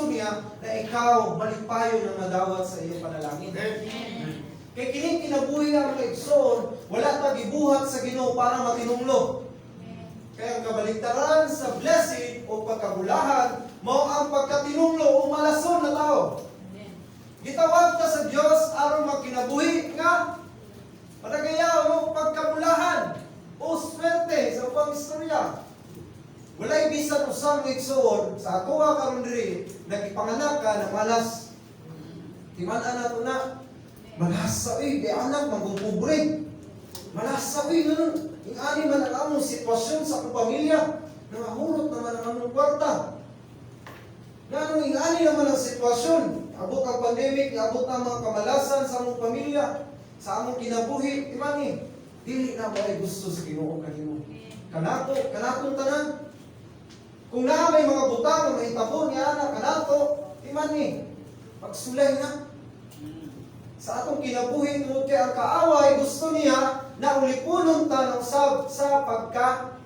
gusto niya na ikaw malipayon ng madawat sa iyong panalangin. Kay kining kinabuhi nga mga igsoon, wala ta gibuhat sa Ginoo para matinunglo. Kaya ang kabaligtaran sa blessing o pagkabulahan, mao ang pagkatinunglo o malason na tao. Gitawag ka sa Dios aron magkinabuhi nga padagayaw o pagkabulahan o swerte sa ubang istorya. Walay bisan usang igsoon sa atoa karon diri nagipanganak ka ng malas. Timan-an nato na malasa di anak magpupobre. Malasa ganun. Ingani man ang among sitwasyon sa akong pamilya, nangahulot naman ang among kwarta. Ngano ingani naman ang sitwasyon, abot ang pandemic, abot ang mga kamalasan sa among pamilya, sa among kinabuhi, imani, dili na ba ay gusto sa Ginoo kanimo. Kanatong tanan. Kung na may mga butang na mahitabo niya na kanato, imani, pagsulay na. Sa atong kinabuhi, tungod kay ang kaaway, gusto niya na ulipunon ta ng sab sa pagka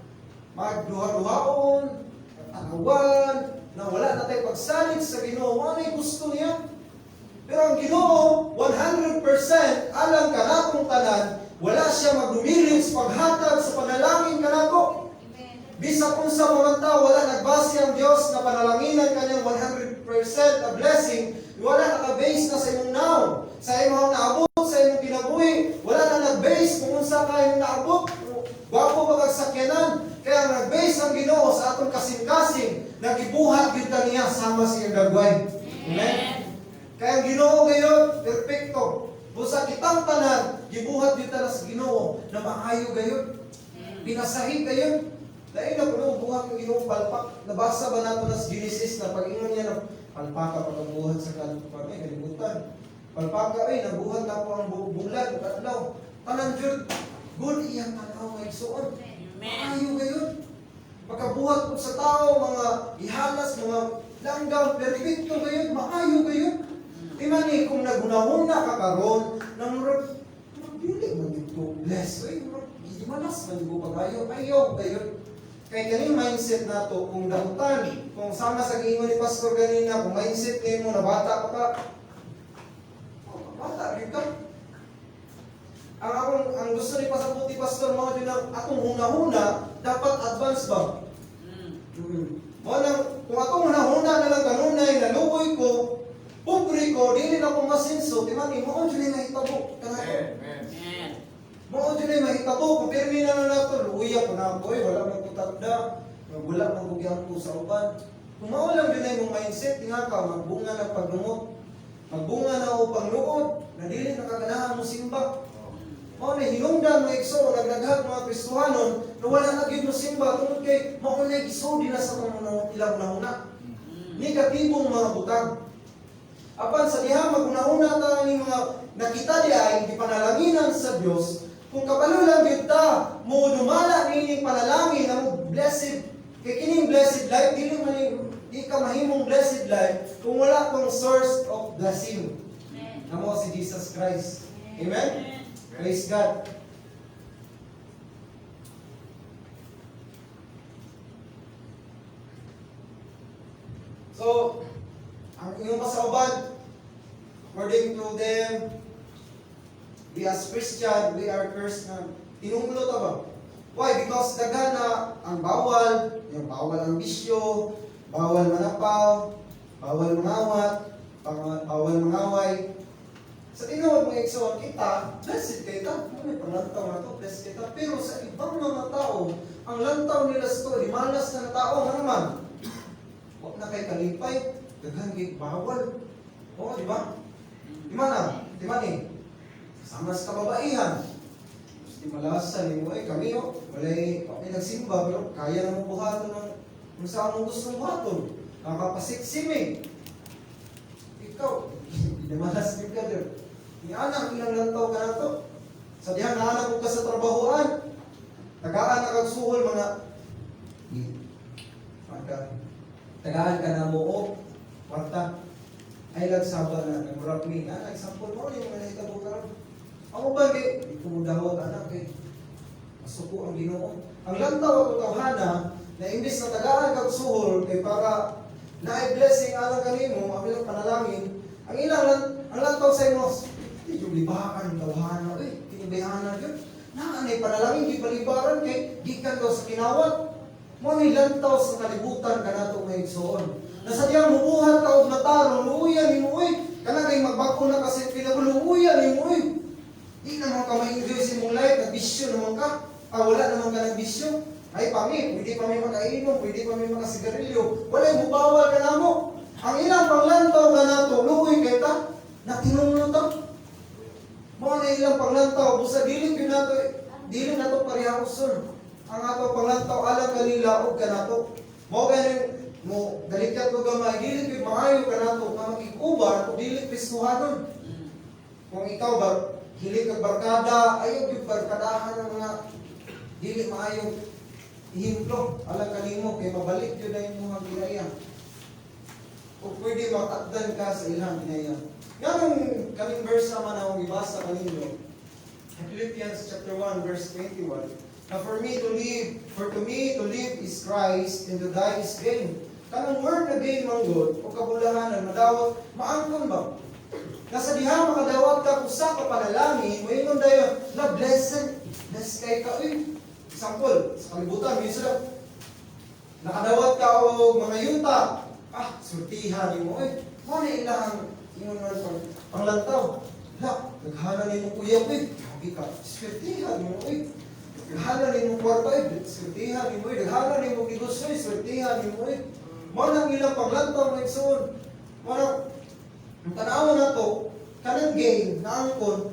magduha-duhaon, tanawan, na wala na tayo pagsalig sa Ginoo. Ano ay gusto niya? Pero ang Ginoo, 100% alam ka na kung tanan, wala siya magdumiling sa paghatag sa panalangin ka na ko. Bisa kung sa mga tao, wala nagbase ang Diyos na panalanginan kanyang 100% na blessing, wala nakabase na sa imong now, sa imong naabot, sa imong kinabuhi, wala na nag-base kung unsa ka imong naabot, gwapo ba kagsakyanan, kaya nag-base ang Ginoo sa atong kasing-kasing, nagibuhat gyud niya sama sa iyang dagway. Amen? Kaya ang Ginoo gayon, perfecto. Busa kitang tanan, gibuhat gyud ta sa Ginoo na maayo gayon. Pinasahi gayon. Dahil na puno buhat ng Ginoo palpak. Nabasa ba nato na sa Genesis na pag-ingon niya na palpaka pag ang buhat sa kanto ay kalibutan. Palpaka ay nabuhat na po ang bulan, katlaw. Tanan jud good iyang tanaw nga igsoon. Maayo gayon. Pagkabuhat po sa tao, mga ihalas, mga langgam, perfecto gayon, maayo gayon. Imani kung nagunahuna ka karon nang magdili man dito bless. Ay, di malas man dito pagayo, ayaw gayon. Kaya kaning mindset nato kung dahutan, kung sama sa giingon ni Pastor kanina, kung mindset nimo na bata pa ka, bata rin ka. Ang gusto ni pasabuti Pastor mo din ang atong huna-huna, dapat advance ba? Kung atong huna-huna na lang kanunay, nalukoy ko, pobre ko, dili na akong masinso, timani, mo dyan ay mahitabo. Mo dyan ay mahitabo, kung pirmi na nato, luya ko na ako, wala mong kutakda, wala mong bugyan ko sa uban. Kung maulang dyan ay mong mindset, tinga ka, magbunga na paglumot, magbunga na o pangluod, na dili nakaganahan mo simba. Mao na hinungdan mga igso, nagdaghag mga Kristohanon, na wala na gyud mo simba, tungod kay mao na igso din sa mga ilang una. Negatibong mga butang. Apan sa diha maguna-una ta ni mga nakita di ay gipanalaginan sa Dios, kung kabalo lang gyud ta mo dumala nining panalangin na mo blessed kay kining blessed life dili man di ka mahimong blessed life kung wala kang source of blessing. Namo si Jesus Christ. Amen. Praise God. So, ang inyong kasauban, according to them, we as Christian, we are cursed na tinunglo ta ba? Why? Because daghan na ang bawal, yung bawal ang bisyo, bawal manapaw, bawal mangawat, bawal mangaway. Sa tinuod mga igsoon, kita, blessed kita. May panlantaw na to, blessed kita. Pero sa ibang mga tao, ang lantaw nila sa to, limalas na tao, ano naman? Huwag na kay kalipay, daghan kay bawal. Oo, di ba? Di man di man eh. Sama sa kababaihan. Di malasan, kami walay nagsimba, pero kaya naman buhaton ng kung saan mong gustong buhaton. Nakapasiksime. Ikaw, hindi malas din ka din. Anak, ilang lantaw ka na to. Sa dihan na anak ko ka sa trabahoan. Tagaan na kagsuhol mga tagaan ka na mo o kwarta. Ay lagsaba na nagurap ni anak, example mo yung manahita mo karon. Ako ba di ko mo dahon anak eh. Masuko ang Ginoo. Ang lantaw ako tawhana na imbis na tagaan kagsuhol kay para na-blessing alang kanimo, ang ilang panalangin, ang lantaw sa imo, di yung libakan, tawhana, tinibayana yun. Naanay panalangin, di palibaran kay, gikan daw sa kinawat. Mo ni lantaw sa kalibutan ka na ito may igsoon. Nasadyang mubuhat ka og natarong, luuyan ni mo, kana kay magbako na kasi pinaguluuyan ni mo, di naman ka ma-enjoy sa imong life, nagbisyo naman ka, wala naman ka nagbisyo. Ay pami, pwede pa may makainom, pwede pa may makasigarilyo, wala'y mubawal ka na mo. Ang ilang panglantaw ka na ito, luuy kay ta, natinunod. Mga na ilang panglantaw, busa dili na ito parihakuson. Ang ato panglantaw, alam kanila, og ka na ito. Mga ganin, mo, dalikat ko gamay, dili ko maayo ka na ito, na makikuban, o dili piskuhanon. Kung ikaw ba, hilig ka barkada, ayaw yung barkadahan ng mga dili maayo ihimplong, alam kanimo, kay mabalik yun na yung mga ginaya. O pwede matakdan ka sa ilang ginaya. Ganong kaming verse naman ang ibasa kanino. Philippians chapter 1 verse 21. Now for to me to live is Christ, and to die is gain. Kanang word na gain manggod, o kabulahanan, madawat, maangkon ba? Nasa diha makadawat ka kusa ka panalangin, mayroon dayo na blessed kay ka. Example, sa kalibutan, minsan nakadawat ka o mga yuta, surtihan mo, mo na ilang yung panglantaw. Naghanan ni mo kuya ko, sabi ka, surtihan mo, naghanan ni mo kwarta, surtihan mo, naghanan ni mo negosyo, surtihan mo, mo nang ilang panglantaw na igsoon. Mo nang, ang tanawa na to, kanang gain, naangkon,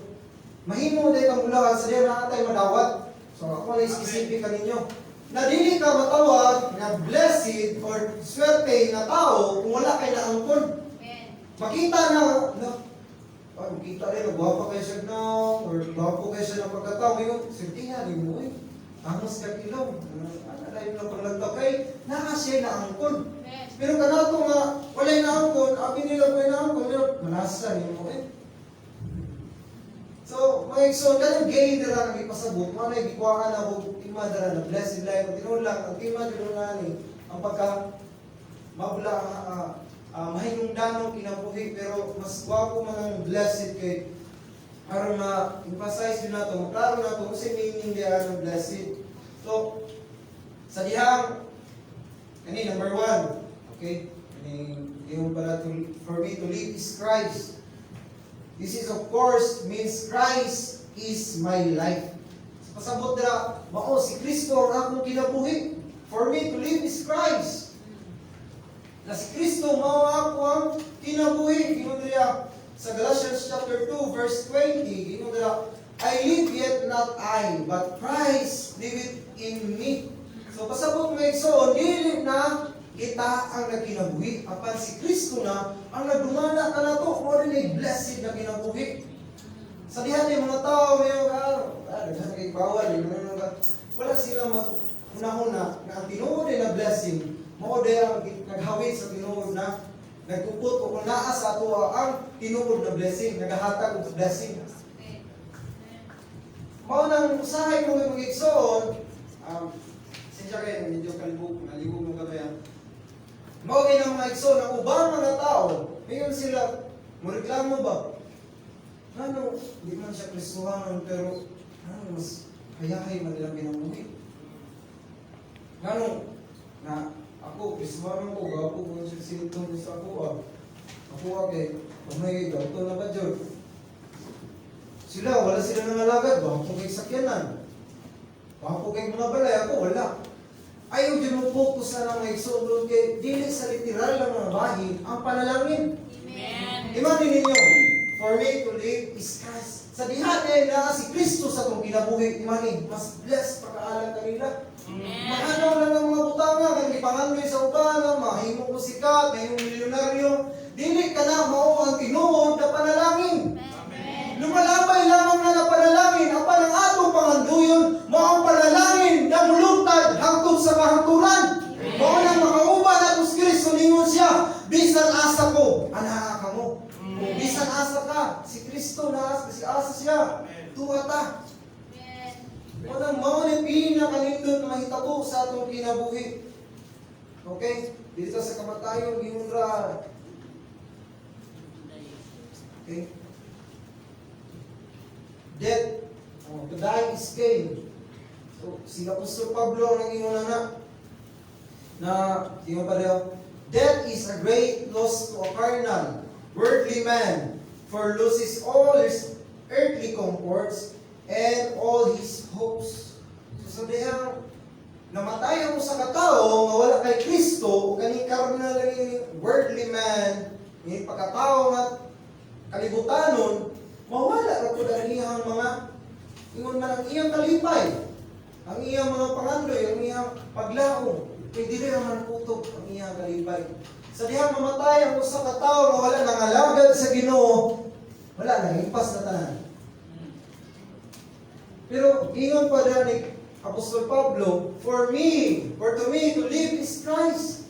mahimo dahil kang mulahan sa diyan na tayo madawat. So ako na specific ka ninyo. Na dili ka matawag na blessed or swerte na tao kung wala kay naangkon. Makita na, makita rin, nagwapa kayo siya na, or gwapo kayo siya ng pagkatao, yung sirtihan, yung angos ka kilaw. Ano na paglantaw kay, naka siya naangkon. Pero kanato nga, wala'y naangkon, abi nila ko yung naangkon, pero manasan yung mo So, mga igsoon, kanang gain na lang ipasabot, mga na ibikuhaan na huwag tima na na blessed life, at tinulang, ang tima tinulang ang pagka mabula, mahingong danong kinabuhi, pero mas gwapo man ang blessed kay para ma-emphasize yun nato, maklaro nato kung sa'yo meaning diyan ng blessed. So, sa dihang, number 1, okay? Yung pala, for me to live is Christ. This is of course means Christ is my life. Pasabot na, si Kristo ang akong kinabuhi. For me to live is Christ. Na si Kristo mao ako ang kinabuhi. Ginudra sa Galatians chapter 2 verse 20, ginudra, I live yet not I, but Christ liveth in me. So pasabot mga igsoon, dili na kita ang nagkinabuhi. Apan si Kristo na ang nagdumana ka na to, mo rin ay blessed na kinabuhi. Sa dihan yung mga tao, naghan kay bawal, wala sila unahuna na ang tinuod na blessing, mo din ang naghawid sa tinuod na nagkupot o kung naa sa ato ang tinuod na blessing, naghahatag og blessing. Mao nang usahay mo mga igsoon, siya kayo, medyo kalibog mo ka ba yan? Mao kayo ng mga igsoon, ang ubang mga tao, ngayon sila, mareklamo ba? Ano, hindi man siya kristuhanan, pero mas hayahay man nilang pinamuhi. Ano, na ako, kristuhanan ko, gapo ko siya sinitong sa ako, ako kay, may gato na ba dyan? Sila, wala sila nangalagad, gapo kay sakyanan. Gapo kay mga balay, ako wala. Ayaw din mo focus na ng mga igsoon doon kay dili sa literal ng mga bahin ang panalangin. Amen. Imagine ninyo, for me to live is Christ. Sa diha na si Kristo sa itong kinabuhi, imagine, mas blessed pagkaalam kanila. Mahanaw lang ng mga butanga, kang ipangandoy sa ubana, mahimo ko sikat, mahimo milyonaryo, dili ka na mao ang tinuod na panalangin. Lumalabay lamang na panalangin, apan ang atong panganduyon, mao ang panalangin na mulungtad hangtod sa kahangturan. Mao nang makauban nato si Kristo, ningon siya, bisan asa ko, anak ka mo. Kung bisan asa ka, si Kristo na si asa siya, tuwa ta. Mao nang pinakakanindot na mahitabo sa atong kinabuhi. Okay? Dito sa kamatayon, ginundra. Okay? Death, to die is gain. So, si Apostol Pablo ang nag-ingon na, tingnan pa rin, death is a great loss to a carnal, worldly man, for loses all his earthly comforts and all his hopes. So, sabihan, namatay ako sa katao, nga wala kay Kristo, o kaning carnal, worldly man, yung pagkatao nga kalibutanon, mawala na po ang iyang mga, ingon man ang iyang kalipay, ang iyang mga pangandoy, ang iyang paglaong, kay dili naman putok ang iyang kalipay. Sa dihang mamatay ang usa ka tawo nga wala nang alagad sa Ginoo, wala nang impas na tanan. Pero ingon pa dyan ni Apostol Pablo, for to me, to live is Christ.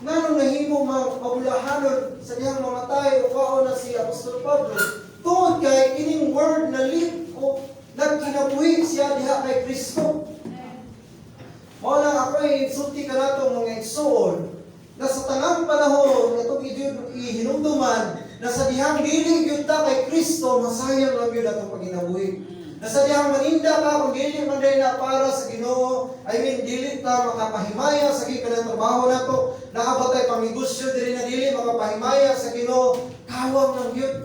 Nanong nahimo mabulahanon sa diyang mamatay o kao na si Apostol Pablo, tungod kay ining word na live o nagkinabuhi siya diha kay Kristo. Mao lang ako sulti ka nato mga igsoon na sa tanang panahon na itong ihinumduman na sa dihang dili gyud ta kay Kristo, masayang lang yun atong paginabuhi. Nasa diyang maninda ka kung dili man day na para sa Ginoo, dili ta makapahimaya sa gikanang trabaho nato, nakabatay pamigusyo dili na dili makapahimaya sa Ginoo, kawang lang yun.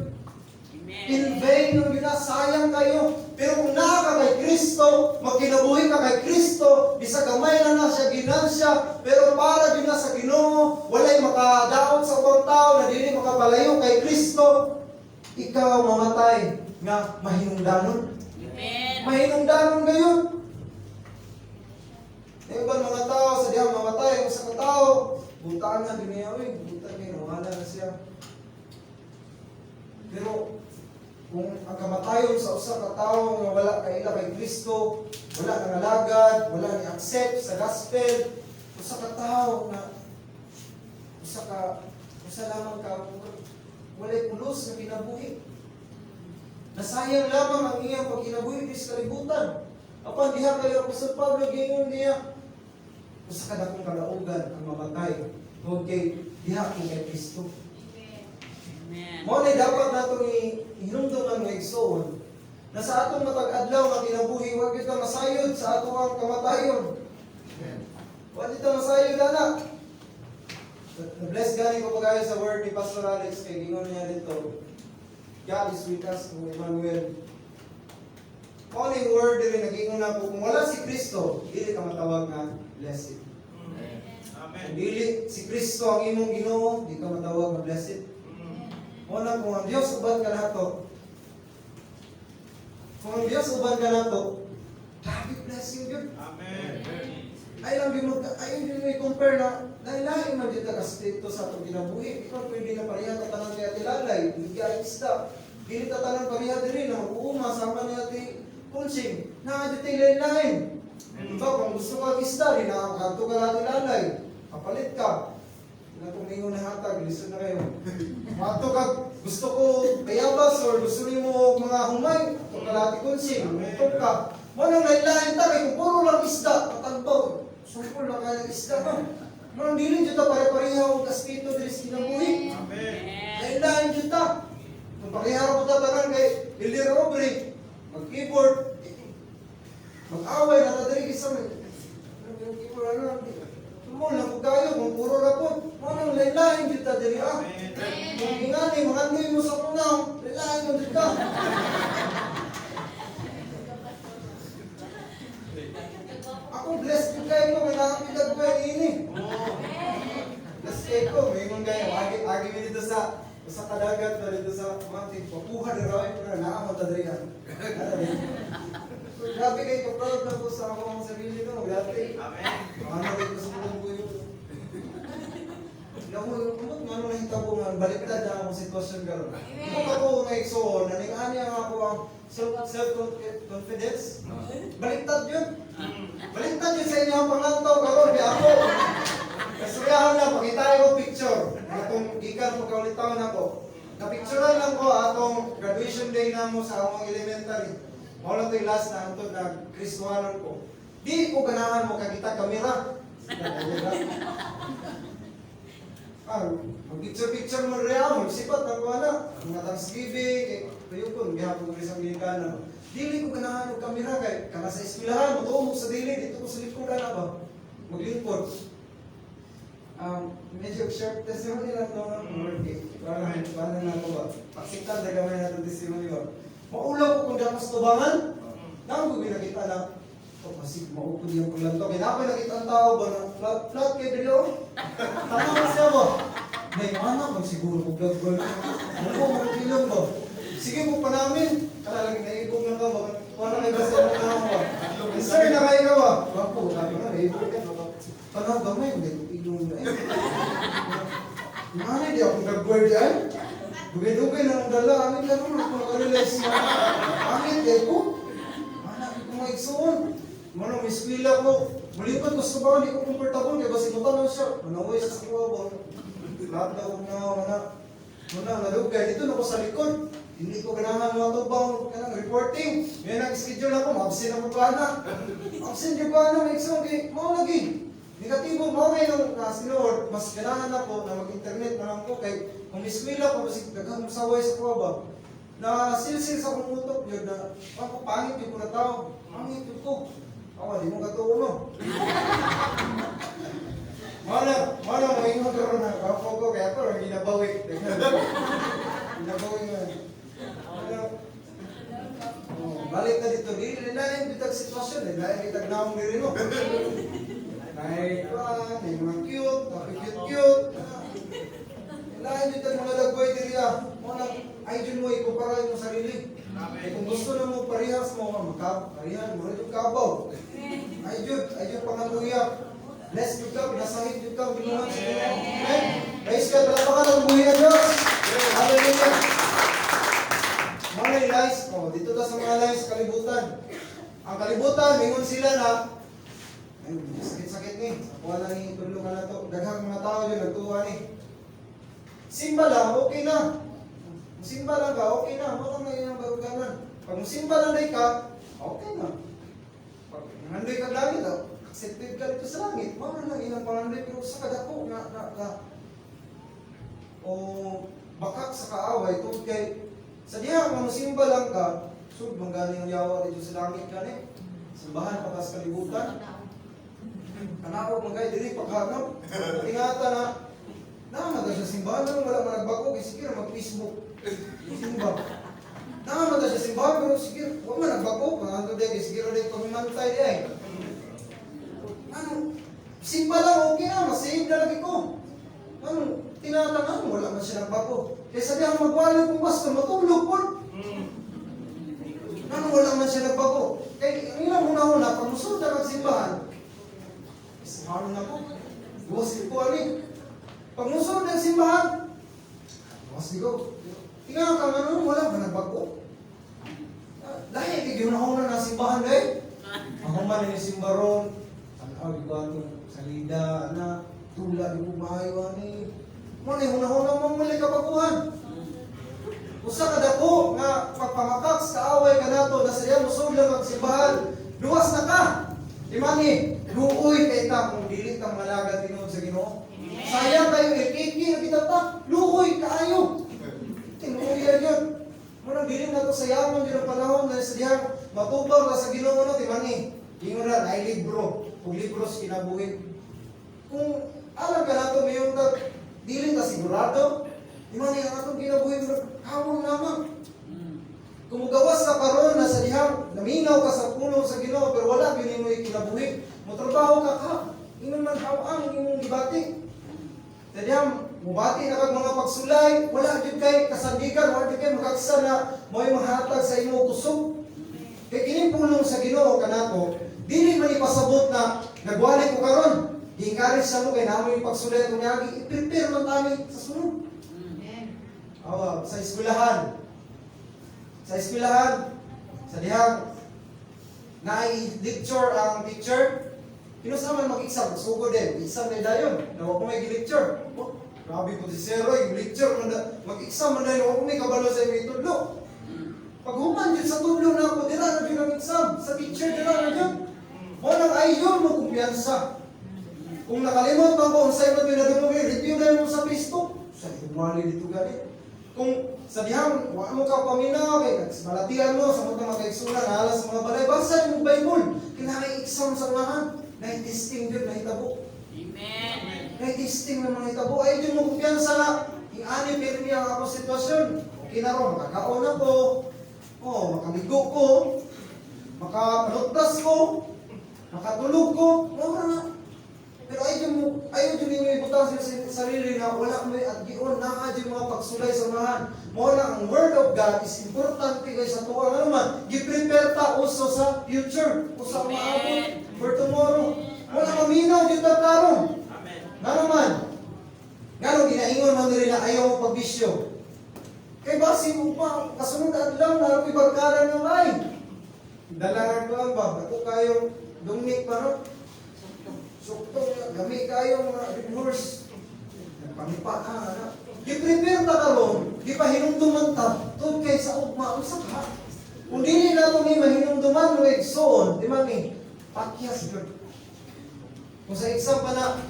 In vain yung yun, sayang kayo. Pero kung naa ka kay Kristo, magkinabuhi ka kay Kristo, bisa gamay na siya ginansya, pero para yun na sa Ginoo, walay makadaot sa ubang tao na dili makapalayo kay Kristo, ikaw mamatay nga mahinungdanon. Mahinungdanon gayon. Yung ibang mga tao, sa diyang mamatay, kung sa katao, butaan na, binayawin, butaan kayo, nawala na siya. Pero, kung ang kamatayon sa usa ka tawo nga wala kaila kay Kristo, wala nang alagad, wala ni accept sa gospel, usa ka tawo nga usa lamang ka walay pulos na kinabuhi. Nasayang lamang ang iyang pagkinabuhi sa kalibutan. Apan diha kayo Apostol Pablo gingon niya, usa ka dakong kalaugan ang mamatay, tungod kay diha kay Kristo. Mo na dapat natong hinumduman nga igsoon na sa atong matag-adlaw nga kinabuhi, wag kita masayod sa atong ang kamatayon. Wag kita masayod ana. Na-bless gani ko pagayo sa word ni Pastor Alex kay gingon niya dito. God is with us, Emmanuel. Kung yung word din nag-ingon na po, kung wala si Kristo, dili ka matawag na blessed. Amen. Kung dili si Kristo ang imong Ginoo, di ka matawag na blessed. Una, kung ang Diyos uban ka nato, grabe blessing yun. Amen. Ay lang din mo i-compare na, lahi-lahi man dito ka-stricto sa itong ginabuhi. Ikaw pwede na pariha tatanang kaya tilalay, hindi ay isda. Pili tatanang pariha din na mag-uuma, sama niya ti punching. Nakadito lain-lain. Diba, kung gusto ka isda, rin nakakaganto ka na tilalay. Kapalit ka. Nakumingo na hatag, listen na kayo. Mato ka, gusto ko bayabas or gusto mo mga humay, o kalati konsing, utok ka. Manang lain-lain tayo, kung puro lang isda, patagbaw. Sungkol na kaya isda ka. Manang dili dito pare-pareha o kaspito dili sa kinabuhi. Lain-lain dito. Kung pareha ko tatangan kay Hildy Robre, mag-keyboard, mag-away, natadiri isa mo. Keyboard, ano, mo lang kung kayo, kung puro na po, manang lain-lain dito diri ah. Kung ingani, makandoy mo sa kunaw, lain-lain mo dito. Ako blessed ko kayo, may nakapilag ko yan ini. Blessed kayo, may mong kayo, agi mo dito sa kadagat, dito sa mountain, papuha na rawin ko na nakamatadrihan. Grabe kayo, ka-proud na po sa ako ang sarili ko, grabe. Amen. Ano kayo sa mga buyo. Kumot nga nung nahitabo nga, baliktad na akong sitwasyon karon. Kung ako ngayon, naningani ako ang self-confidence. Baliktad yun. Baliktad yun sa inyo ang pangantaw karon. Di ako. Kasuyahan lang, pakita ko picture. Atong gikan po kaulitaw na ko. Napicturean lang ko atong graduation day na mo sa among elementary. Mao lang ito yung last na ito na Kristuhanon ko. Di ko ganahan mo kakita kamera. Mag-picture-picture mo rin ako, magsipat ako na. Ang matang skibig, kayo ko, gihapon ko rin sa Amerikana. Dili ko ganahan ng kamera kay kana sa eskwelahan, matuumog sa dili, dito ko sa likod na ba? Maglingkod. Medyo short testimony lang ito ng birthday. Para na ako ba? Paksitan na gamay natin testimony ba? Maulaw ko kung dapat sa tubangan. Nang ko nakita na, pasig maupod yung paglanto. Kaya nakita ang tao ba na flat kayo dito? Tama ka siya ba? May anak ba siguro kung vlog-vlog? Ano ko, magpilong ba? Sige mo pa namin. Kalalang naibog na ka ba? Paano kayo ba siya na ba? Sir, nakain ka ba? Wako, sabi na, naibog ka. Paano gamay? Hindi ko ilong na eh. Nanay, di ako nag-word yan. Dugay-dugay na ang dala. Amin ka naman, kung nag-realize na. Amin, di ko. Anak, di ko maigsoon. Mano, may skwila ko. Malipad ko sa baka, di ko comfortable. Kaya basi matanong siya. Manaway sa sakuha ba? Lahat daw na, nadugay. Dito na ko sa likod. Hindi ko ganahan mga tubang reporting. Ngayon ang schedule ako, absent ako pa na. Absent yung pa na, may isang mau lagi. Negatibo, mau ngayon ng sinor, mas ganahan ako na mag-internet na lang ko. Kay kung iskwila ko, kasi dagang masaway sa kuha ba. Na silsil sa kumutok yun na, ako pangit yung kuna tao. Pangit yun ko. Awa, di mo katuo no. Mana mo ingon karon na kapo ko kaya to hindi nabawi. Nabawi nga. Balik na dito, di na yung bitag sitwasyon, di na yung bitag naong diri no. May mga cute, tapi cute. Lain bitag mga dagway diri ah. Mo na idol mo ikumpara mo sarili. Kung gusto na mo parehas mo parihan mo rin yung kabaw. Idol pangaluya. Bless you ka, pinasahit you ka, binuhan sa Diyos. Amen? Praise God, palapakan ang buhay ng Diyos. Hallelujah. Mga lies, dito ta sa mga lies, kalibutan. Ang kalibutan, mingon sila na, ay, sakit-sakit ni, wala ni tulungan na to. Daghang mga tao yun, nagtuwa ni. Simba lang, okay na. Kung simba lang ka, okay na. Wala na yun ang baruganan. Pag simba lang ka, okay na. Pag nandoy ka langit, accepted ka dito sa langit, mga lang ilang panganday, pero sa kadako o bakak sa kaaway, tungkol kay sa diya, kung simba lang ka, sub, manggaling ang yawa dito sa langit ka ni, simbahan pa sa kalibutan, kanako manggay, dili paghanap, tingata na, namaga siya simbahan, wala managbako, sige mag-Facebook, simba. Namaga siya simbahan, pero sige, huwag managbako, panganto din, sige rin pagmimantay di ay. Simba lang, okay na, masave na lagi ko. Tinatangan, wala man siya nagbago. Kaya sabi ang magwala kong pastor, matulog po. Wala man siya nagbago. Kaya ilang una-una, pag musunod na magsimbahan, simbahan na po. Buwas ko alin. Pag musunod na simbahan, buwas ko. Tingnan ka nga wala man nagbago. Dahil, igiunahon na simbahan dahil. Ako man yung simbaron, iba salida na tula di ko maayo ni mo ni hunahuna mo muli kabaguhan usa ka dako nga pagpamakak sa kaaway ka nato na siya musud lang magsimbahan luwas na ka imani luoy kay ta kung dili ta malagad tinud sa Ginoo sayang kayo ikiki kita ta luoy kaayo tinuoy yun mo nang dili na to sayang gyud panahon na siya matubang sa Ginoo no timani ingon ra ay libro kung libros kinabuhi. Kung alam ka na ito, may yung dili ka sigurado, imani ang atong kinabuhi mo, hawang naman. Kung gawas ka karon na sa dihang, naminaw ka sa puno sa Ginoo, pero wala yun mo kinabuhi, motrabaho ka, ingon man hawang imong gibati. Sa dihang, mubati na kag mga pagsulay, wala yun kay kasandigan, wala yun kay makaksa na mo yung mahatag sa imong kusog. Kaya kinipulong sa Ginoo ka nato, dili man ipasabot na nagwali ko karon. Di-encourage sa mo kay namo yung pagsulay kung yagi, i-prepare man tani sa sunod. Awa, sa eskwelahan. Sa dihang na-lecture ang teacher, kinusama mag-exam, sugod din. Exam na dayon. Nawa ko may lecture. Oh, grabe po si Sero, lecture mag-exam man dayon, ako may kabalo sa imong tudlo. Pag human yun sa tudlo na ako, dira na yun ang exam. Sa teacher, dira na yun. Walang ayon mo kumpiyansa. Kung nakalimot man ko, unsay man pinadungog, review na mo sa Facebook. Sa humali dito gani. Kung sa dihang, wala mo ka paminaw, malatian mo, sa mga magkaigsunan, halas mga balay, basa yung Bible. Kailangan exam sa lahat. Na-testing yun, nahitabo. Amen. Na-testing ng mga hitabo. Ay, yun mo kumpiyansa na, i-ani, pero niya ako sitwasyon. Okay na ro, makakaon ako, makaligo ko, makapanutdas ko, makatulog ko, wala na. Pero ayaw din yung ibutang sa sarili na wala mo at gion na yung mga pagsulay sa unahan. Mo na ang Word of God is importante kay sa tuwa. Ano naman, gi-prepare ta uso sa future, o sa maabot for tomorrow. Wala maminaw yung tataron. Nga naman, gano'ng ginaingon mo nila na ayaw mo pagbisyo. Kay basi mo pa, kasunod at lang na ipagkaran ng ay. Dalangan ko ang ba, ako kayong dumik pa no? Suktong, gami kayong reverse. Nagpanipa ka, na. I-prepare ta karon, di pa hinumduman ta, tod kay sa ugma, usak ha. Kung dili na ito ni mahinumduman, no egsoon, di man ni, pakyas yun. Kung sa exam pa na,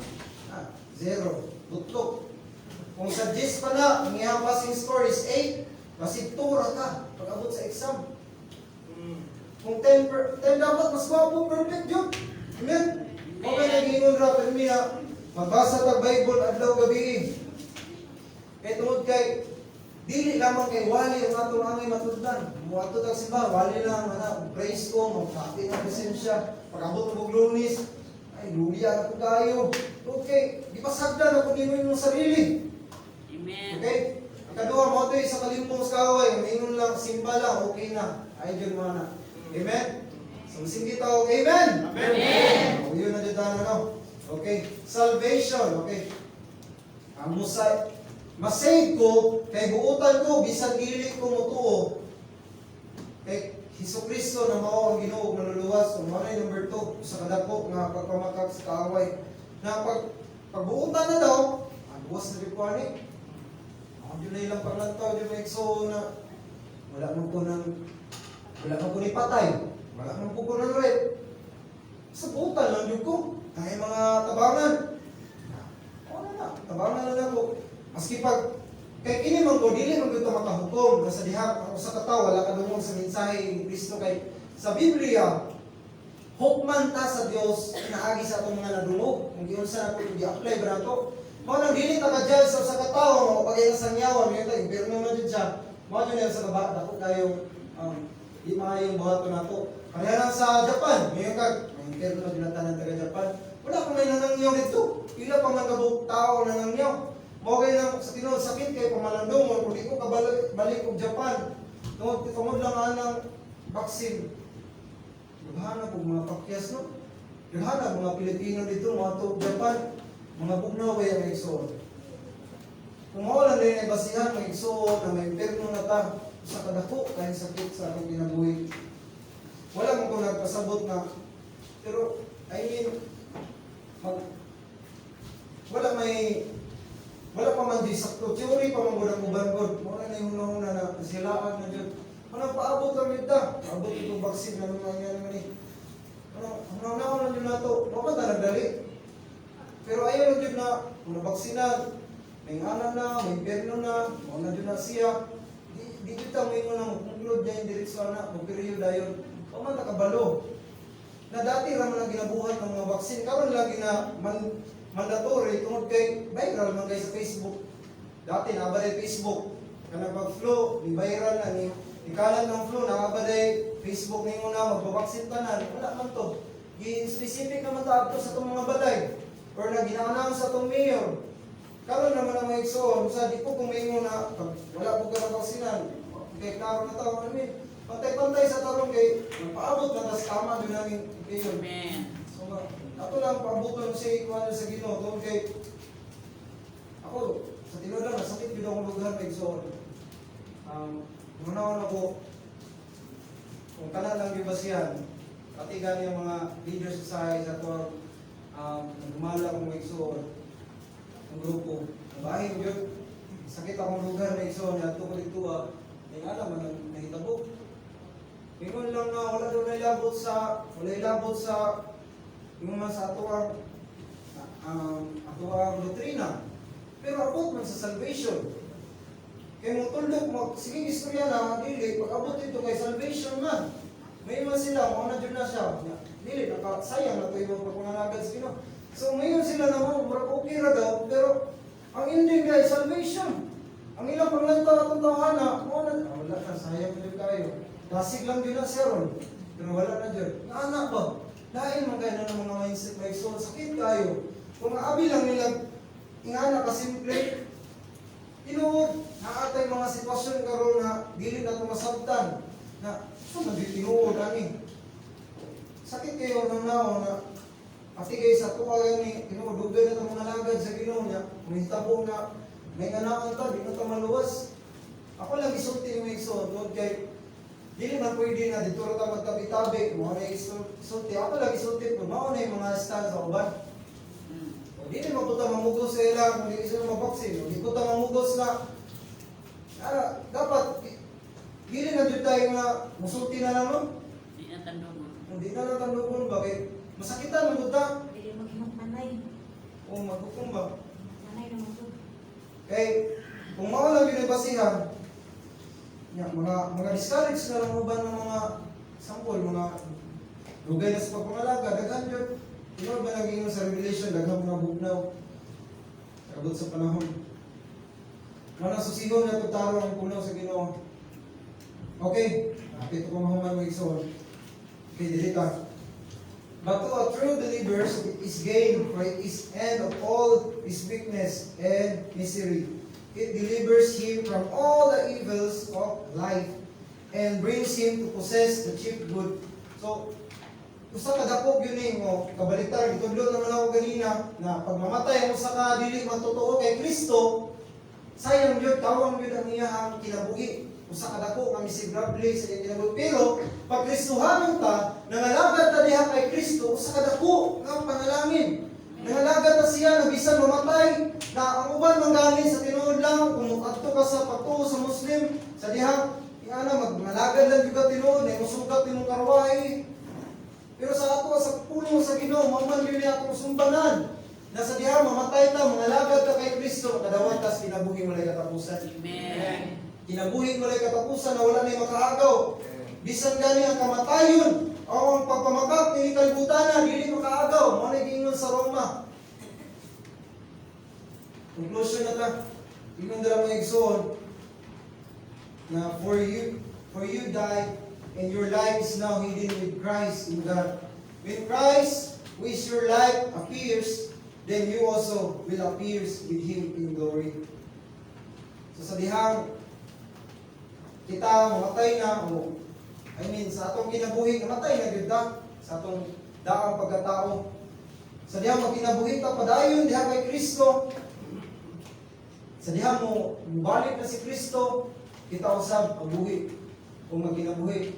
0, tutlog. Kung sa 10 pa na, ang iyang passing score is 8, kasi 2 ka pag-abot sa exam. Kung 10 dapat, mas wapo, perfect yun. Amen? Okay, nag-ingon ra, pero niya, magbasa tag Bible adlaw gabi. Kaya tungod kay, dili lamang kay wali ang atong angay matudlan. Muato tag simba, wali lang, praise ko, magpati ng presensya. Pag-abot ng Lunes, ay, luya na po tayo. Okay, di pa sagdan ako din mo yung sarili. Amen. Okay? Ang kadua mo ito sa kalimpong sa kaway, mingon lang, simba lang, okay na. Ay, dyan mo na. Amen? So, singgit ako, amen? Amen. O, yun na dyan ano. Okay, salvation, okay. Ang masave ko, kay buutan ko, bisan dili ko mutuo. Kay Hesukristo na mao ang Ginoo manluluwas. Kung ano yung number 2, sa kadako nga pagpamakak sa kaaway. Na pagbuutan na daw, ang buwas na rin po ani. Ang yun na ilang paglantaw, yun na ekso na wala mo po ni patay. Wala mo po ng red. Sa buutan lang yun ko. Kaya mga tabangan. Ano na, tabangan na lang ko. Maski pag kay kini man ko dili man gyud makahukom sa diha ako sa katawa wala ka dungog sa mensahe ni Kristo kay sa Biblia hukman ta sa Dios naagi sa atong mga nadungog kung giunsa na ko gi-apply ba nato mo nang dili ta ka-judge sa katawa mo pagay sa sangyawan mo ta impierno man jud siya mo jud na sa baba dako kayo di maayong buhaton nato pareha lang sa Japan ngayon kag impierno jud na tanan taga Japan wala ko may nanangyaw dito ila pa man kabuk tao nanangyaw mo kay lang sa tinuod sakit kay pamalandong mo kung di ko kabalik og Japan tungod lang anang vaccine gahana po mga pakyas no gahana mga Pilipino dito mga to Japan mga bugnaw kaya may igsoon kung mawala na yung basihan may igsoon na may impirno na ta sa kadako kahit sakit sa atong kinabuhi wala mo kung nagpasabot na pero I mean wala pa man di sakto. Theory pa man gudang uban-god. Muna na yung una na silaan na dyan. Ano paabot kami ta? Paabot itong vaccine na naman yan naman eh. Ano na yun na ito? Baka na nagdali. Pero ayaw na dyan na kung nabaksinan, may anak na, may perno na, na dyan na siya. Di kita may nga na conclude niya yung direksyon na, mag-period ayon. Paman nakabalo. Na dati raman na ginabuhat ng mga vaccine. Karon lagi na mandatory tungod kay viral man guys sa Facebook. Dati na ba Facebook kanang pag-flu, ni viral na ni ikalat ng flu na ba Facebook ninyo na magbabaksin tanan. Wala man to. Gi-specific naman ta sa itong mga balay or na gina-announce sa itong mayor. Karon naman ang mga igsoon sa di po kung mayo na wala po ka baksinan. Kay klaro na tao namin. Pantay-pantay sa tarong kay paabot na tas tama din namin iyon. Amen. So, ato lang paabuton siya ikuha sa Ginoo tungkol kay ako sa tinuod lang nasakit gid akong lugar kay so unaon ako kung kana lang gyud basihan pati gani ang mga leaders sa to nagmala akong igsoon ang grupo bahin yun sakit akong lugar na igsoon ato ko dito may alam man nahitabo ingon lang na wala daw nailabot sa yung mga sa ato ato ang doktrina. Pero abot man sa salvation. Kaya mo tundok, sige istorya na, dili, pag-abot ito kay salvation man. May man sila, mga na dyan na siya. Dili, nakasayang na ito yung pagpangalagad sa Ginoo. So mayon sila na murag okay ra daw, pero ang ending guys, salvation. Ang ilang paglanta atong tawhana, wala na, sayang din kayo. Klasik lang din na siya ron. Pero wala na dyan. Anak ba? Dahil man kayo na ng mga mindset like so, sakit kayo. Kung abi lang nilang ingana ka simple, tinuod, naatay mga sitwasyon karon na dili na ito masabtan. Na, so nagtitinuod ani. Sakit kayo nang naon na pati kayo sa tuwa gani, tinuod, dugay na ito mga lagad sa Ginoo niya. May tabo na, may ganakan to, di na ito maluwas. Ako lang isulti yung igsoon, doon kay dili na pwede na dito rin ka magtabi-tabi, mga na isulti. Ako lang isulti po, mauna yung mga stand sa uban. Dili mo po ito mamugos sa ilang, kung di sila mabaksin. Hindi po ito mamugos na, dapat, dili na dito tayo na musulti na lang, no? Di na tandog. Hindi na lang tandogon, bakit? Masakitan mo ito. Hindi mag-imong panay. O maghukom ba? Panay na mo. Kay, kung mawala yun yung basihan, mga discourage na lang uban ng mga sampol, mga lugay na sa pagpangalaga, daghan yun. Ino ba naging sa Revelation, daghan mga bugnaw. Sabot sa panahon. Mga susihon na tutaro ang punaw sa Ginoo. Okay, ito kong mahuman mo igsoon. Okay, dilita. But to a true believer is gain, for it is end of all his weakness and misery. It delivers him from all the evils of life and brings him to possess the chief good. So, usa ka dako yun mo kabalitar, gitudlo naman ako ganina na pag mamatay mo sa kadili man totoo kay Kristo, sayang yun, tawang yun ang iyang kinabuhi. Usa ka dako nga miserable sa iyang kinabuhi. Pero pag Kristohanon ta, nangalagad ta diha kay Kristo, usa ka dako nga panalangin. Nangalagad na siya na bisan mamatay na ang uban manggaling sa tinuod lang kung adto ka sa pagtuo sa Muslim sa diha ana magmalagad lang juga tinuod ay musugat nimong karwahe. Pero sa ato sa puno sa Ginoo maman gyud atong sumbanan. Nasa diha mamatay ta mangalagad ta kay Kristo kadawat tas kinabuhi mo lay katapusan. Amen. Kinabuhi mo lay katapusan na wala nay makaagaw. Bisan gani ang kamatayon o ang pagpamakak ni kalibutan na dili makaagaw mo na gingon sa Roma. Conclusion na ta. Ingon dala mga igsoon na for you died and your life is now hidden with Christ in God. When Christ, who is your life, appears, then you also will appear with Him in glory. So sa dihang kita mamatay na o sa atong kinabuhi, namatay na gyud ta sa atong daang pagkatao. Sa dihang magkinabuhi ta padayon diha kay Kristo. Sa diha mo balik na si Kristo, kita usab mabuhi kung magkinabuhi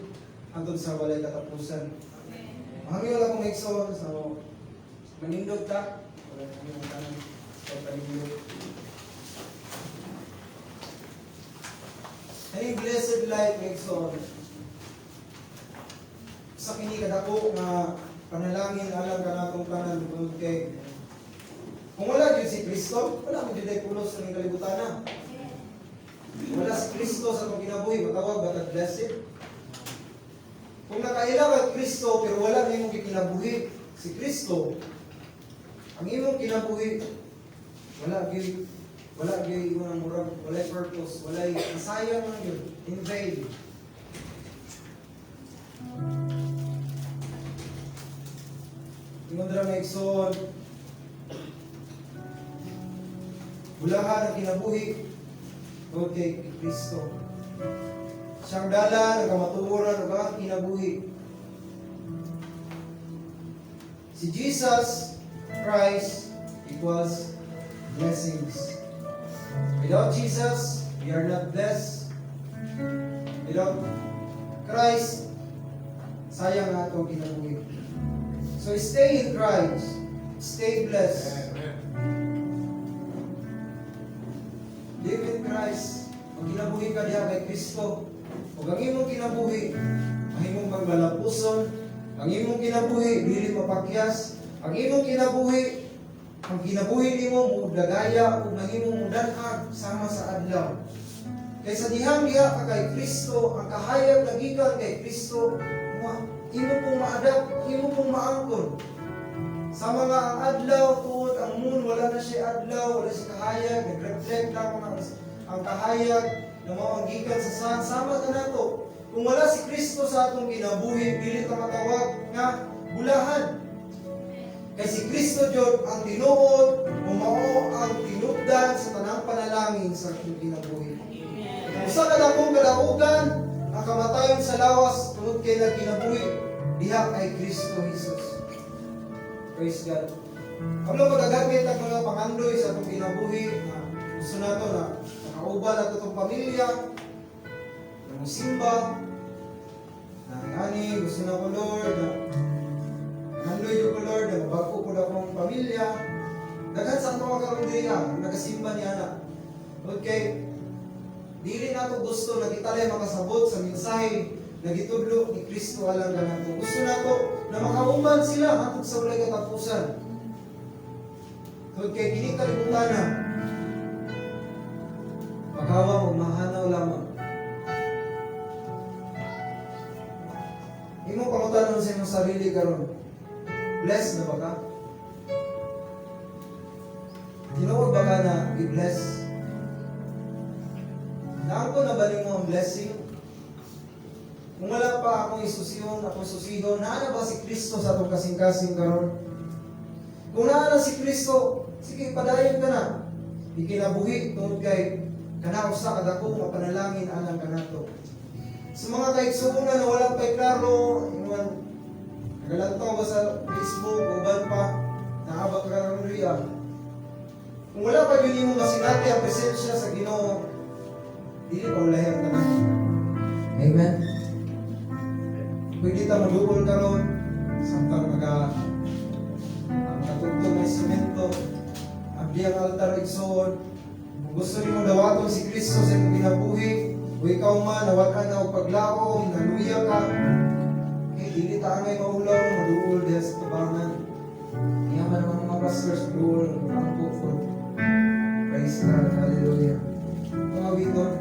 hangtod sa walay katapusan. Hangyo lang kung igsoon sa manindog ta. Wala na kami tanan sa panindog. Any blessed life igsoon. Sa kini kadako nga panalangin alam ka natong tanan tungod kay kung wala gyud si Kristo, wala mo gyud ay pulos sa kalibutan na. Wala si Kristo sa atong kinabuhi, matawag ba blessed? Kung nakaila kay Kristo pero wala na imong kinabuhi si Kristo, ang imong kinabuhi wala gyud imong murag, wala purpose, wala sayang man gyud, in vain. Ingon dira nga igsoon, bulahan ang kinabuhi tungod kay Kristo. Siyang dala, nagamatuoran, ang kinabuhi. Si Jesus Christ equals blessings. Without Jesus, we are not blessed. Without Christ, sayang nga itong kinabuhi. So stay in Christ. Stay blessed. Live in Christ. Ang kinabuhi ka diha kay Kristo. Kung ang imong kinabuhi, ang imong paglalapuson, ang imong kinabuhi, dili mapakyas, ang imong kinabuhi, ang kinabuhi nimo mo dagaya ug nahimong mudanhag sama sa adlaw. Kaysa dihang diha ka kay Kristo, ang kahayag nagikan kay Kristo, imo pong maadapt, imo pong maangkon. Sa mga ang adlaw tuod ang moon wala na siya adlaw, wala siya kahayag, nag-reflect lang ang kahayag na mao ang gikan sa sun, sama ka nato. Kung wala si Kristo sa atong kinabuhi, dili ta matawag nga bulahan. Kay si Kristo jud ang tinuod, o mao ang tinubdan sa tanang panalangin sa atong kinabuhi. Usa ka dakong kadaugan ang kamatayon sa lawas tungod kay nagkinabuhi diha kay Kristo Jesus. Praise God. Kablo magagamit ang mga pangandoy sa atong kinabuhi na gusto nato na makauban nato itong pamilya, na musimba, na ani gusto na ko Lord, na nandoy ko Lord, na mabago ko na akong pamilya. Daghan sa mga karon diri nagasimba ni ana. Okay. Dili nato gusto na kita lang makasabot sa mensahe na gitudlo ni Kristo alang kanato. Gusto nato na makauban sila hangtod sa walay katapusan. Tungod kay dili kalibutan na paghawa o mahanaw lamang. Imo pangutanon sa imong sarili karon. Blessed na ba ka? Tinuod ba ka na i-bless? Naangko na ba mo ang blessing? Kung wala pa akong susihon, naana ba si Kristo sa atong kasing-kasing karon? Kung naana si Kristo, sige, padayon ka na. Ikinabuhi, tungod kay kanausa kadako mapanalangin alang kanato. Sa mga kaigsuon na walang pay klaro, iwan, nagalantaw ba sa Facebook, uban pa, naabot ka ng riya. Kung wala pa yun mo masinati ang presensya sa Ginoo, dili pa ulayan ka na. Amen. Pwede ta madukol karon samtang katugtog ng instrumento, abdi ang altar igsoon. Kung gusto nimo dawaton si Kristo sa imong kinabuhi, o ikaw man nawag-an na og paglao, naluya ka, dili ta angay maulaw, maduol diha sa tabangan. Iya man ang mga pastors duol, ang for praise God, hallelujah. Mga Vitor,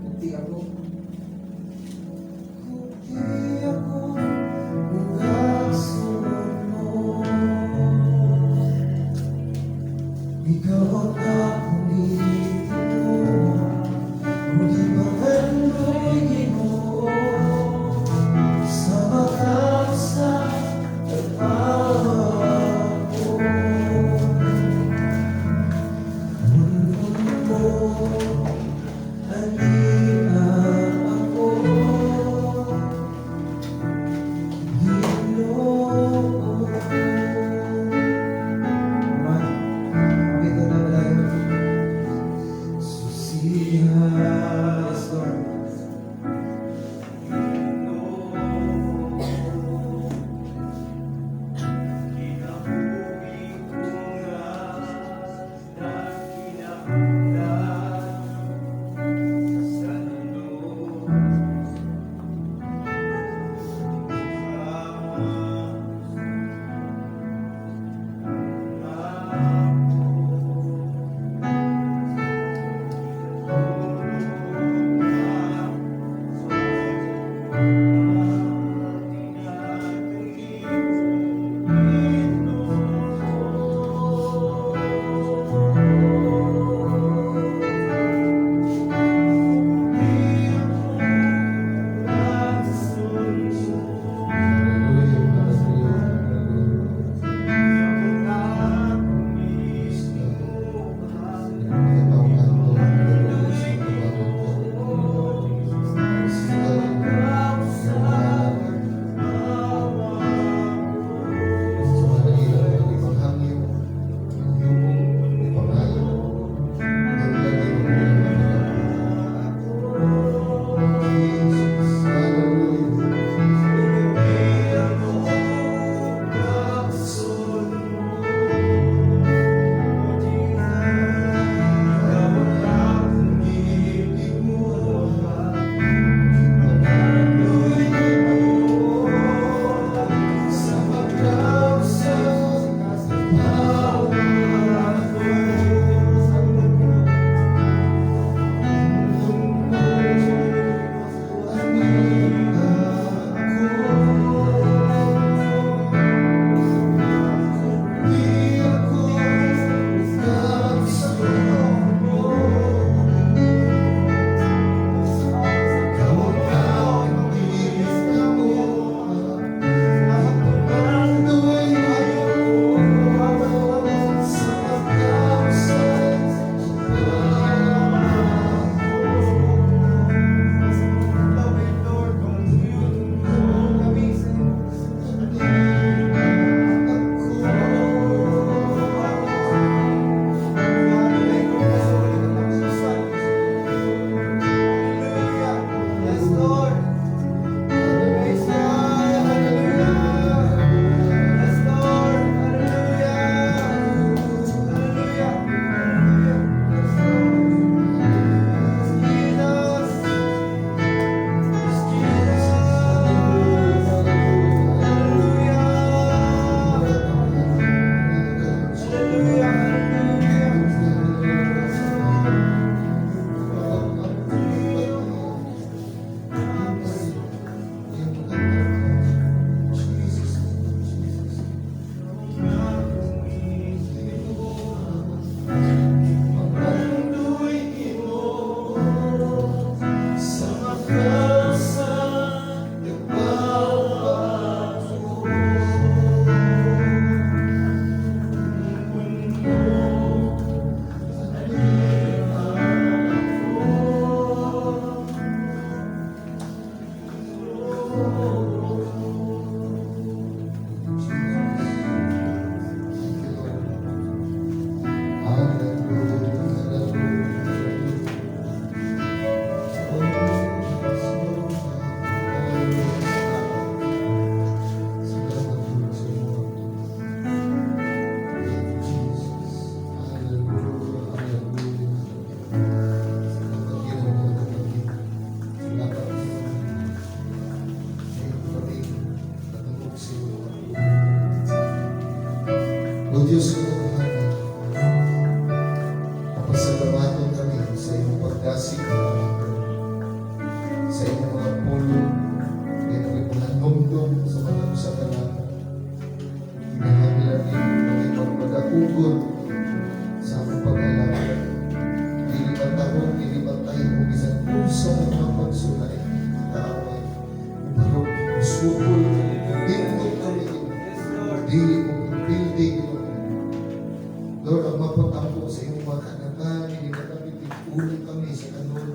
bukti ako. Bukti ako, ugasunon mo. Ikaw ang akong dito, hindi mahandoy Ginoo. Sa makasa at awa ko, mundo mo, halina ako, Ginoo. Kapit na tayo. Susihas, Lord.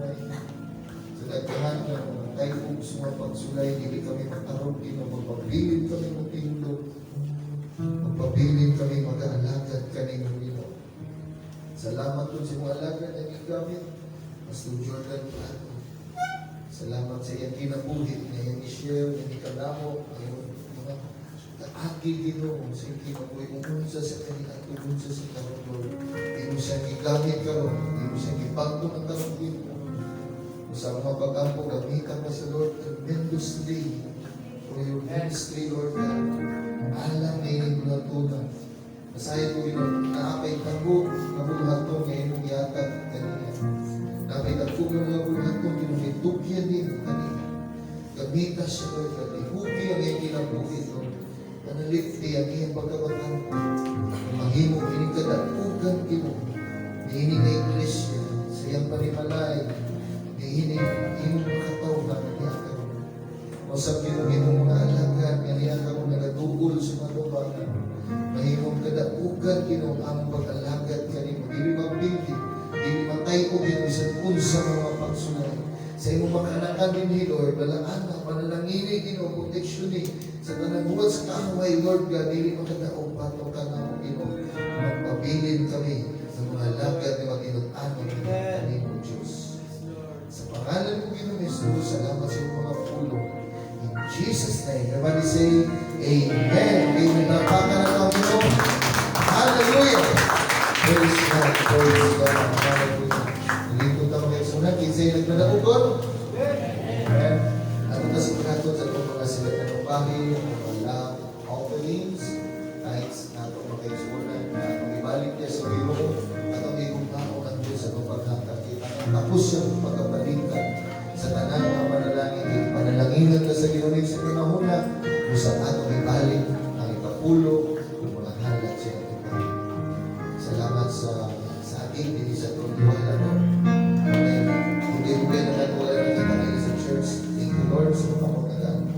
kanunay. Sa dagdahan nga, mga tayo kong sumang pagsulay, hindi kami matarong, magpabilin kami matindog, magpabilin kami mag-aalagad kanino nino. Salamat po sa mga alagad na gigamit, Pastor Jordan Plato. Salamat sa iyang kinabuhi, na iyang i-share, na ikalamo, ngayon, mga kaagi Ginoo sa iyong kinabuhi, unsa sa kanila at unsa sa karon. Hindi mo siya gigamit karon, hindi mo siya gipagto ng karon Ginoo. Sa mga pag-ampo, gamitan ka sa Lord tremendously for your ministry, Lord God. Alam na ining bulatunan. Masaya ko yun, naapay tago, nabulhatong ngayon mong yatag kanina. Naapay tago ng mga bulhatong, tinumitukian din kanina. Gamitan siya, Lord God. Ihuki ang iyong kinabuhi, Lord. Manalipti ang iyong pagkabataan ko. Maghimo, inikadapugan kimo. Nihinig na iglesia, sa iyang panimalay. Nihinig, imong makatawhan niya karon. Masab imong mga alagad, niya karon nagatugol sa malubangan. Mahimong kadapugan Ginoo ang pag-alagad kanimo. Dili mabindi, dili matayo Ginoo sa unsa mga pagsulay. Sa imong makanakan dinhi Lord, balaan na panalangini Ginoo, proteksyon sa tanang buwan sa kaaway Lord God, dili makadaog pato ka na Ginoo. Magpabilin kami sa mga alagad na matinut-anon kanimo Diyos. Sa pangalan mo Ginoo Jesus, salamat sa iyong mga pulong. In Jesus' name, everybody say, Amen. Amen. Napakan na ang Ginoo. Hallelujah. Praise God. Praise God. Hallelujah. Nalipot ako kayo sa unan. Kinsay nagmadaugon? Amen. At ito sa pagkatod sa mga sila na nupahi, mga offerings, tithes, na ito mga kayo sa unan, na ang ibalik niya sa Ginoo, at ang igong tao ng Diyos sa itong pagkakakita. Tapos yung pagkabalikan sa tanan mga panalangin, panalanginan na sa Ginoo sa pinahuna, kung saan atong ibalik ang ikapulo, kung mga halat siya at ibalik. Salamat sa ating hindi sa itong liwala, Lord. Amen. Hindi mo kayo nagagawa na kita kayo sa church. Thank you, Lord, sa mga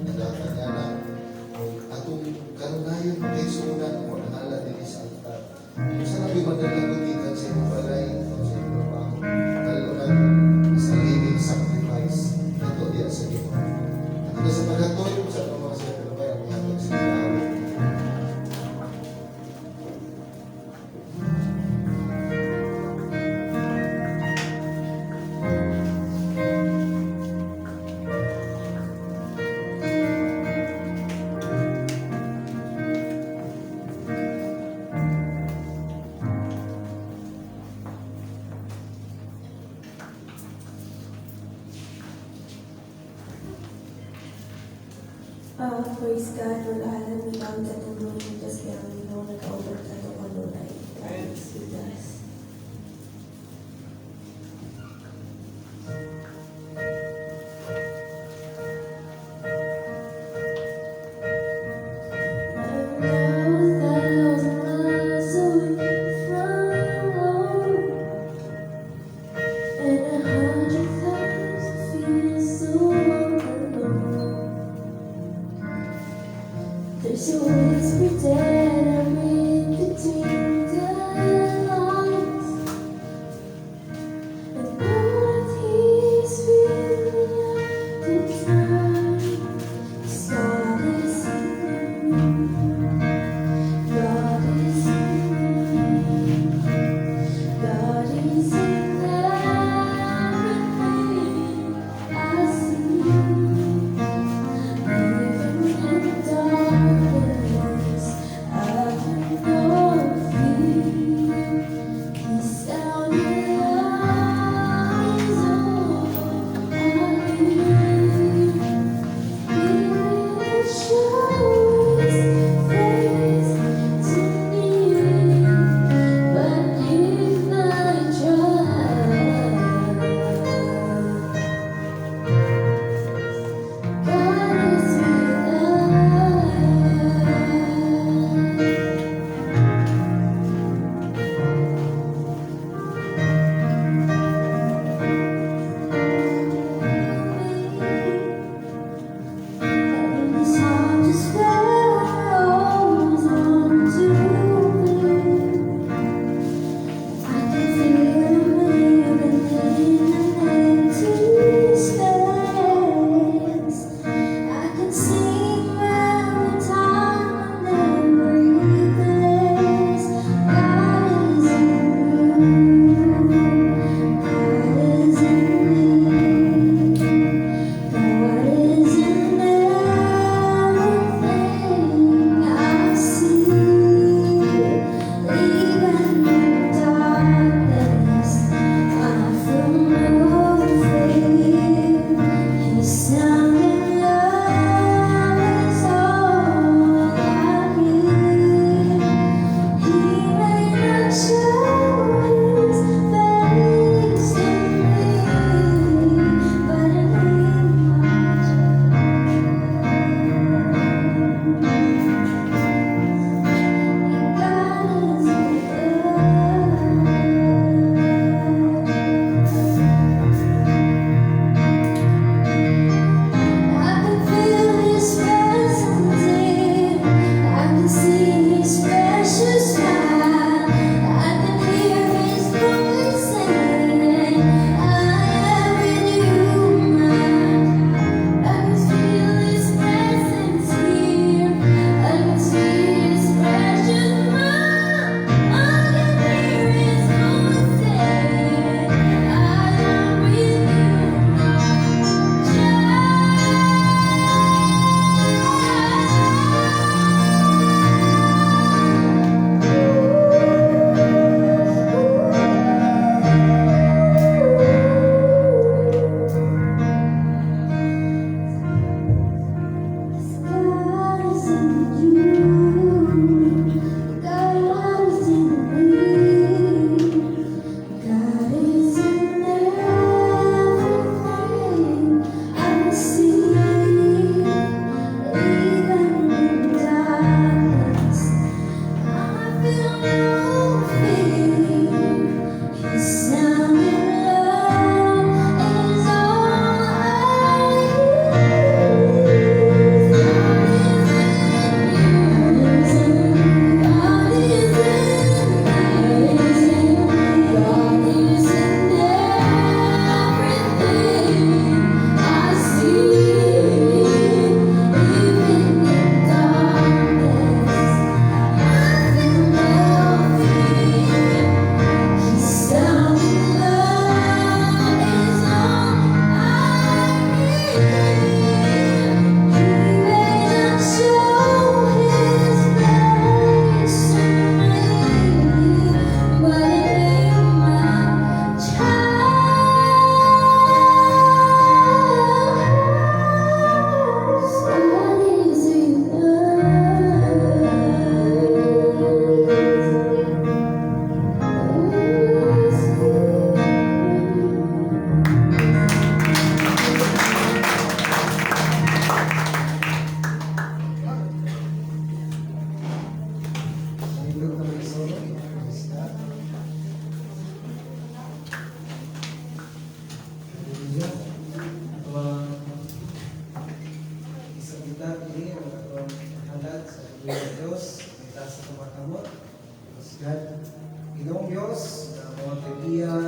nagkakanya na atong karunayon, magkaisunan, kung ang halat din sa altar. Kung saan nabi madalagugikan sa iyong balay, sa iyong trabaho, talunan sa living sacrifice na ito diya sa Ginoo. At ito sa pagkatoy, kung saan mga sa iyong trabaho, ang hatag sa Ginoo. Praise God, wala alam ni Bang katulungan Diyos kaya ang ikaw nag-over ka ito kanunay. Praise God. There's always pretend I'm in between the lines, and what he's really up to try. 'Cause God is in me, God is in me, God is in everything I see. Even in darkness, I can know Him. He's down in eyes, oh, I believe. He will show His face to me, but if I try, God is with us.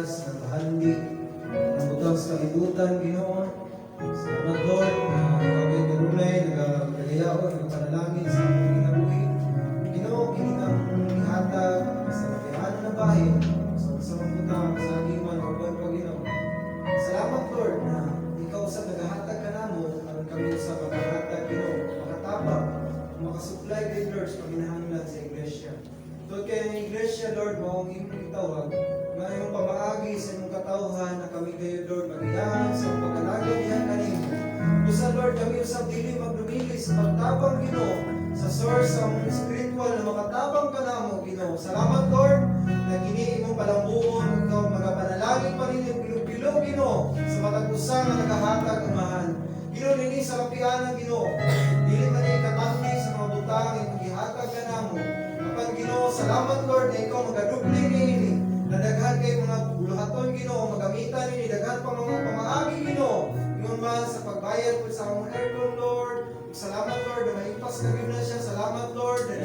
Pilipinas, ng bahandi, ng butang sa kalibutan, Ginoo. Salamat, Lord, na kami kanunay, nagagayaw, nagpanalangin sa aming kinabuhi. Ginoo, kinikang ihatag sa kayaan na bahay, sa masamang butang, sa agiman, o buwan pa, Ginoo. Salamat, Lord, na ikaw sa naghahatag ka namo, aron kami sa paghahatag, Ginoo, makatapang, makasupply kay Lord sa paghinahanglan sa iglesia. Tod kay ang iglesia, Lord, mawang imong itawag, nga imong pamaagi sa imong katawhan na kami kayo, Lord, magiyahan sa pagkalaga niya kanimo. Usa, Lord, kami usab dili magdumili sa pagtabang, Ginoo, sa source sa among spiritual na makatabang ka namo, Ginoo. Salamat, Lord, na kini imong palambuon, ikaw magapanalangin pa ninyo bilog-bilog, Ginoo, sa matag usa nga nagahatag amahan. Ginoo, nini sa kapianan, Ginoo, dili man ni katanggi sa mga butang imong gihatag ka namo. Kapag Ginoo, salamat, Lord, na ikaw magadubli niini, na daghan kay mga buluhaton, Ginoo, magamitan nini, daghan pa mga pamaagi, Ginoo, ingon man sa pagbayad po sa among aircon, Lord. Salamat, Lord, na maipas na yun na siya. Salamat, Lord, na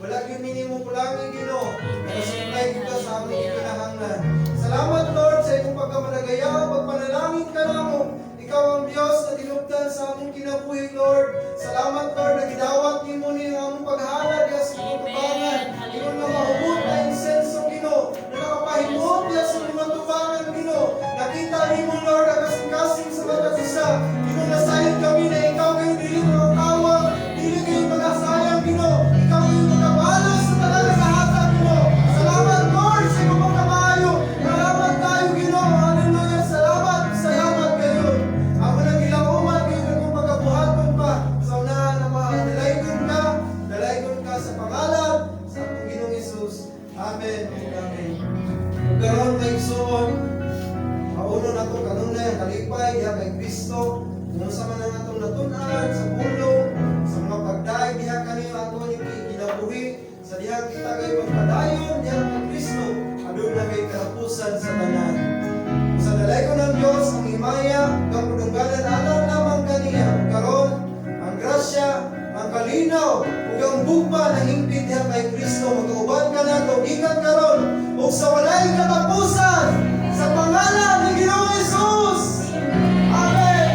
wala yun minimum kulangin, Ginoo, na supply kita sa aming kinahanglan. Salamat, Lord, sa ikong pagkamalagayaw, pagpanalangin ka namo. Ikaw ang Diyos na tinubdan sa among kinabuhi, Lord. Salamat, Lord, na gidawat nimo ni ang among paghalad ya sa imong tubangan. Ingon nga mahubot na insenso, Ginoo, na nakapahimot ya sa imong tubangan, Ginoo. Nakita nimo, Lord, ang kasing-kasing sa mga usa. Ginoo, nasayod kami na ikaw kayo dili makakawa, dili kayo magasayang, Ginoo. Ikaw kayo magkabalo sa tanan sa hatag, Ginoo. Salamat, Lord, sa imong pagkamayo. Salamat tayo, Ginoo. Hallelujah. Salamat kayo. Ako nang ilang umat kayo kung pagkabuhaton pa. Sa unahan na dalaykon ka sa pangalan sa atong Ginoong Hesus. Amen. Amen. Kung karon may igsoon, mauno na itong kanunay ang kalipay diha kay Kristo. Kung sa man ang atong natun-an sa pulong, sa mga pagdaig diha kaniyo atong kinabuhi, sa diha kita kay pagpadayon diha kay Kristo, adun na kay katapusan sa tanan. Sa dalay ko ng Diyos ang himaya, ang pudungganan alam lamang kaniya. Karon ang grasya, ang kalinaw, ug ang bugma na hingpit diha kay Kristo magkauban ka nato gikan karon ug sa walay katapusan sa pangalan ni Ginoong Hesus. Amen.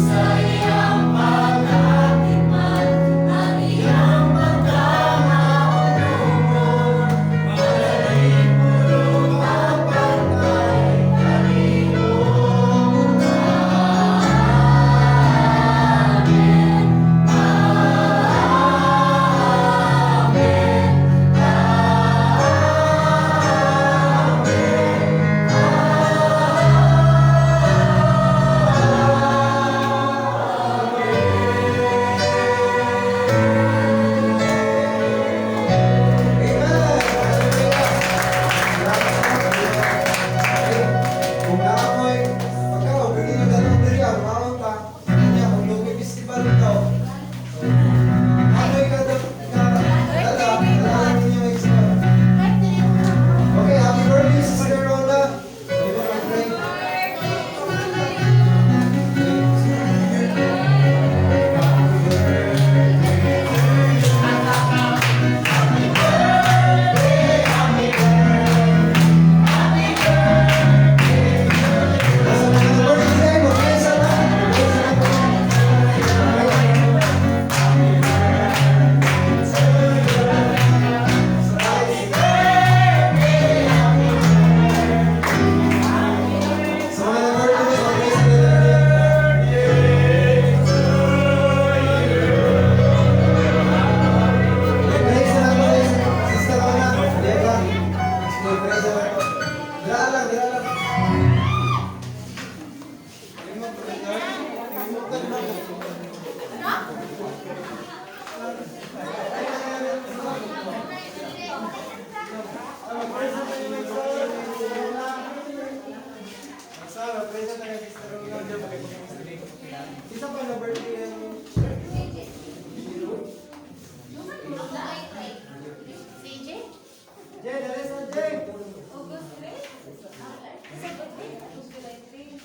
Sayang pag-atiman, ang iyang birthday! August 3? Sa birthday? August July 3.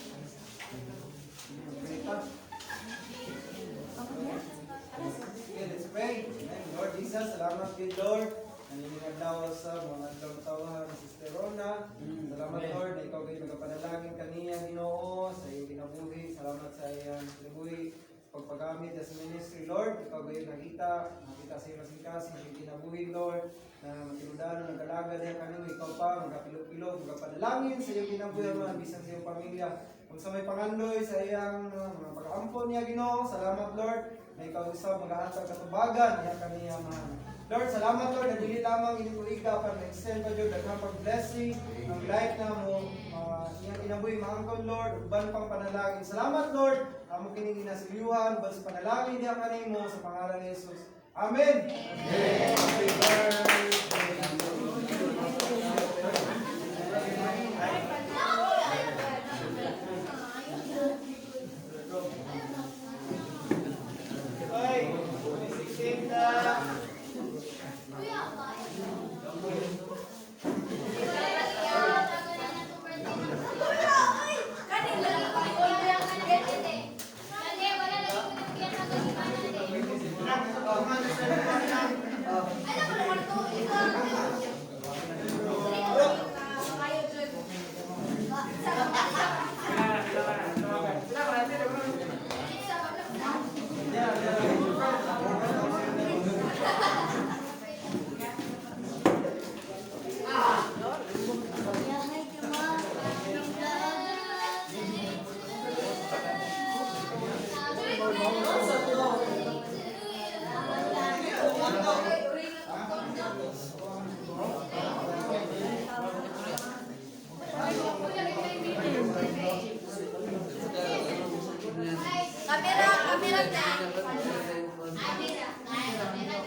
Okay, let's pray. Amen. Lord Jesus, salamat kay Lord. Naniningad daw sa mga adlaw tawahan ni Sister Rona. Salamat Lord na ikaw kayo nagapanalangin kaniya Ginoo sa iyong kinabuhi. Salamat sa iyang kinabuhi. Pagpagamit sa ministry Lord, ikaw kayo nakita sa iyong kasing-kasing sa iyong kinabuhi Lord. Na matinudahan, nagalaga niya kanino, ikaw pa, magkapilog-pilog, magkapanalangin sa iyong kinabuhi man, bisan sa iyong pamilya. Kung sa may pangandoy sa iyang mga pag-aampon niya Ginoo, salamat Lord na ikaw isa mag-aantag katubagan niya kaniya man. Lord, salamat Lord, na dili lamang inikuiga para na-extend pa Lord, daghang pag-blessing ang life na mo, iyang kinabuhi, maangkon Lord, uban pang panalangin. Salamat Lord, amo kining ginasilyuhan, uban sa panalangin niya kanimo sa pangalan ni Jesus. Amen! Amen! Happy birthday! Ay, 16 na!